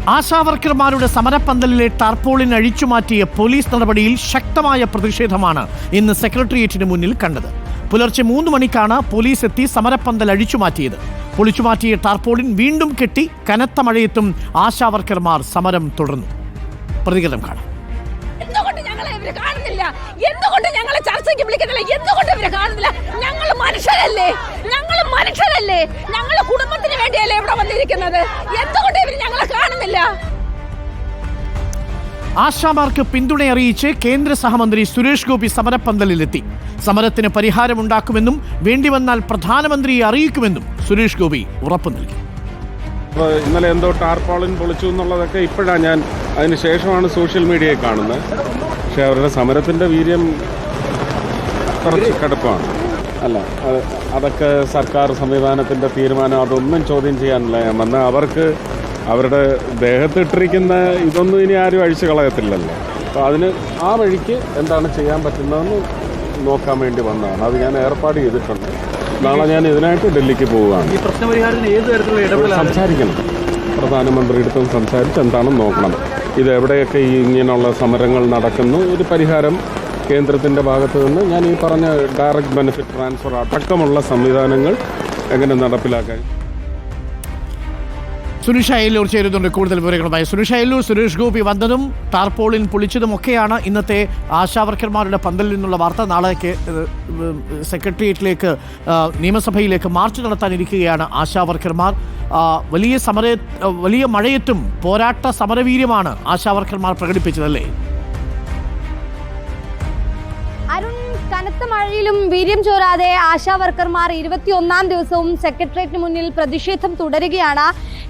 ആശാവർക്കർമാരുടെ സമരപ്പന്തലിലെ tarpaulin അഴിച്ചുമാറ്റിയ police നടപടിയിൽ ശക്തമായ പ്രതിഷേധമാണ് ഇന്ന് സെക്രട്ടേറിയറ്റിന് മുന്നിൽ കണ്ടത്. പുലർച്ചെ 3 മണിക്കാണ് പോലീസ് എത്തി സമരപ്പന്തൽ അഴിച്ചുമാറ്റിയത്. പൊളിച്ചുമാറ്റിയ ടാർപോളിൻ വീണ്ടും കെട്ടി കനത്ത മഴയത്തും ആശാവർക്കർമാർ സമരം തുടർന്നു. പ്രതികരണം കാണാം. എന്തുകൊണ്ട് ഞങ്ങളെ ഇവര് കാണുന്നില്ല? എന്തുകൊണ്ട് ഞങ്ങളെ ചർച്ചയ്ക്ക് വിളിക്കുന്നില്ല? എന്തുകൊണ്ട് ഇവരെ കാണുന്നില്ല? ഞങ്ങൾ മനുഷ്യരല്ലേ? ഞങ്ങൾ കുടുംബത്തിന് വേണ്ടിയല്ലേ ഇവിടെ വന്നിരിക്കുന്നത്? എന്തുകൊണ്ട് ഇവര് ഞങ്ങളെ കാണുന്നില്ല? ആശാമാർക്ക് പിന്തുണ അറിയിച്ച് കേന്ദ്ര സഹമന്ത്രി സുരേഷ് ഗോപി സമരപ്പന്തലിലെത്തി. സമരത്തിന് പരിഹാരമുണ്ടാക്കുമെന്നും വേണ്ടിവന്നാൽ പ്രധാനമന്ത്രിയെ അറിയിക്കുമെന്നും സുരേഷ് ഗോപി ഉറപ്പു നൽകി. ഇന്നലെ എന്തോ ടാർപോളിൻ പൊളിച്ചു എന്നുള്ളതൊക്കെ ഇപ്പോഴാണ് ഞാൻ അതിന് ശേഷമാണ് സോഷ്യൽ മീഡിയയിൽ കാണുന്നത്. പക്ഷേ അവരുടെ സമരത്തിൻ്റെ വീര്യം കുറച്ച് കടുപ്പമാണ്. അല്ല, അതൊക്കെ സർക്കാർ സംവിധാനത്തിൻ്റെ തീരുമാനം, അതൊന്നും ചോദ്യം ചെയ്യാനില്ല ഞാൻ വന്ന. അവർക്ക് അവരുടെ ദേഹത്തിട്ടിരിക്കുന്ന ഇതൊന്നും ഇനി ആരും അഴിച്ചു കളയത്തില്ലല്ലോ. അപ്പോൾ അതിന് ആ വഴിക്ക് എന്താണ് ചെയ്യാൻ പറ്റുന്നതെന്ന് നോക്കാൻ വേണ്ടി വന്നതാണ്. അത് ഞാൻ ഏർപ്പാട് ചെയ്തിട്ടുണ്ട്. നാളെ ഞാൻ ഇതിനായിട്ട് ഡൽഹിക്ക് പോവുകയാണ്. ഈ പ്രശ്നപരിഹാരത്തിന് ഏത് തരത്തിലുള്ള ഇടപെടൽ സംസാരിക്കണം, പ്രധാനമന്ത്രിയുടെ സംസാരിച്ച് എന്താണെന്ന് നോക്കണം. ഇത് എവിടെയൊക്കെ ഇങ്ങനെയുള്ള സമരങ്ങൾ നടക്കുന്നു, ഒരു പരിഹാരം കേന്ദ്രത്തിൻ്റെ ഭാഗത്ത് നിന്ന് ഞാൻ ഈ പറഞ്ഞ ഡയറക്റ്റ് ബെനിഫിറ്റ് ട്രാൻസ്ഫർ അടക്കമുള്ള സംവിധാനങ്ങൾ എങ്ങനെ നടപ്പിലാക്കാൻ. സുനിഷ അയ്യല്ലൂർ ചേരുന്നുണ്ട് കൂടുതൽ വിവരങ്ങളുമായി. സുനിഷ അയ്യല്ലൂർ, സുരേഷ് ഗോപി വന്നതും ടാർപോളിൻ പൊളിച്ചതുമൊക്കെയാണ് ഇന്നത്തെ ആശാവർക്കർമാരുടെ പന്തലിൽ നിന്നുള്ള വാർത്ത. നാളെ സെക്രട്ടേറിയറ്റിലേക്ക്, നിയമസഭയിലേക്ക് മാർച്ച് നടത്താനിരിക്കുകയാണ് ആശാവർക്കർമാർ. വലിയ മഴയത്തും പോരാട്ട സമരവീര്യമാണ് ആശാവർക്കർമാർ പ്രകടിപ്പിച്ചതല്ലേ? കനത്ത മഴയിലും വീര്യം ചോരാതെ ആശാവർക്കർമാർ 21ാം ദിവസവും സെക്രട്ടേറിയറ്റിന് മുന്നിൽ പ്രതിഷേധം തുടരുകയാണ്.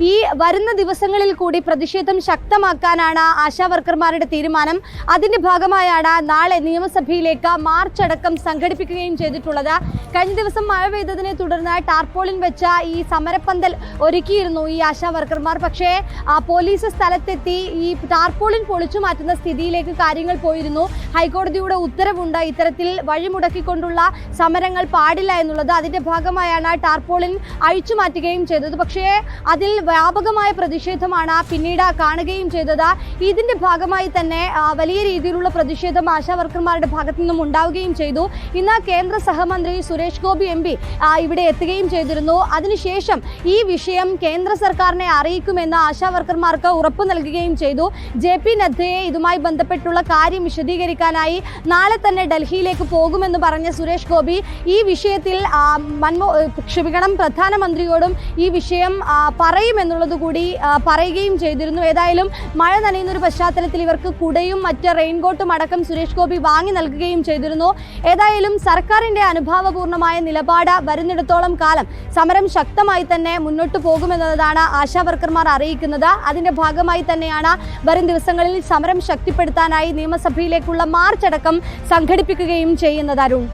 ഈ വരുന്ന ദിവസങ്ങളിൽ കൂടി പ്രതിഷേധം ശക്തമാക്കാനാണ് ആശാവർക്കർമാരുടെ തീരുമാനം. അതിന്റെ ഭാഗമായാണ് നാളെ നിയമസഭയിലേക്ക് മാർച്ച് അടക്കം സംഘടിപ്പിക്കുകയും ചെയ്തിട്ടുള്ളത്. കഴിഞ്ഞ ദിവസം മഴ പെയ്തതിനെ തുടർന്ന് ടാർപോളിൻ വെച്ച ഈ സമരപ്പന്തൽ ഒരുക്കിയിരുന്നു ഈ ആശാവർക്കർമാർ. പക്ഷേ പോലീസ് സ്ഥലത്തെത്തി ഈ ടാർപോളിൻ പൊളിച്ചു മാറ്റുന്ന സ്ഥിതിയിലേക്ക് കാര്യങ്ങൾ പോയിരുന്നു. ഹൈക്കോടതിയുടെ ഉത്തരവുണ്ട് ഇത്തരത്തിൽ വഴിമുടക്കിക്കൊണ്ടുള്ള സമരങ്ങൾ പാടില്ല എന്നുള്ളത്. അതിന്റെ ഭാഗമായാണ് ടാർപോളിൻ അഴിച്ചു മാറ്റുകയും ചെയ്തത്. പക്ഷേ അതിൽ വ്യാപകമായ പ്രതിഷേധമാണ് പിന്നീട് കാണുകയും ചെയ്തത്. ഇതിന്റെ ഭാഗമായി തന്നെ വലിയ രീതിയിലുള്ള പ്രതിഷേധം ആശാവർക്കർമാരുടെ ഭാഗത്തു നിന്നും ഉണ്ടാവുകയും ചെയ്തു. ഇന്ന് കേന്ദ്ര സഹമന്ത്രി സുരേഷ് ഗോപി MP ഇവിടെ എത്തുകയും ചെയ്തിരുന്നു. അതിനുശേഷം ഈ വിഷയം കേന്ദ്ര സർക്കാരിനെ അറിയിക്കുമെന്ന് ആശാവർക്കർമാർക്ക് ഉറപ്പു നൽകുകയും ചെയ്തു. JP നദ്ദയെ ഇതുമായി ബന്ധപ്പെട്ടുള്ള കാര്യം വിശദീകരിക്കാനായി നാളെ തന്നെ ഡൽഹിയിലേക്ക് പോകുമെന്ന് പറഞ്ഞ സുരേഷ് ഗോപി ഈ വിഷയത്തിൽ പ്രധാനമന്ത്രിയോടും ഈ വിഷയം പറയുമെന്നുള്ളത് കൂടി പറയുകയും ചെയ്തിരുന്നു. ഏതായാലും മഴ നനയുന്ന ഒരു പശ്ചാത്തലത്തിൽ ഇവർക്ക് കുടയും മറ്റ് റെയിൻകോട്ടും അടക്കം സുരേഷ് ഗോപി വാങ്ങി നൽകുകയും ചെയ്തിരുന്നു. ഏതായാലും സർക്കാരിന്റെ അനുഭാവപൂർണമായ നിലപാട് വരുന്നിടത്തോളം കാലം സമരം ശക്തമായി തന്നെ മുന്നോട്ട് പോകുമെന്നതാണ് ആശാവർക്കർമാർ അറിയിക്കുന്നത്. അതിന്റെ ഭാഗമായി തന്നെയാണ് വരും ദിവസങ്ങളിൽ സമരം ശക്തിപ്പെടുത്താനായി നിയമസഭയിലേക്കുള്ള മാർച്ച് അടക്കം സംഘടിപ്പിക്കുകയും ചെയ്യുന്നത്. അരുൺ.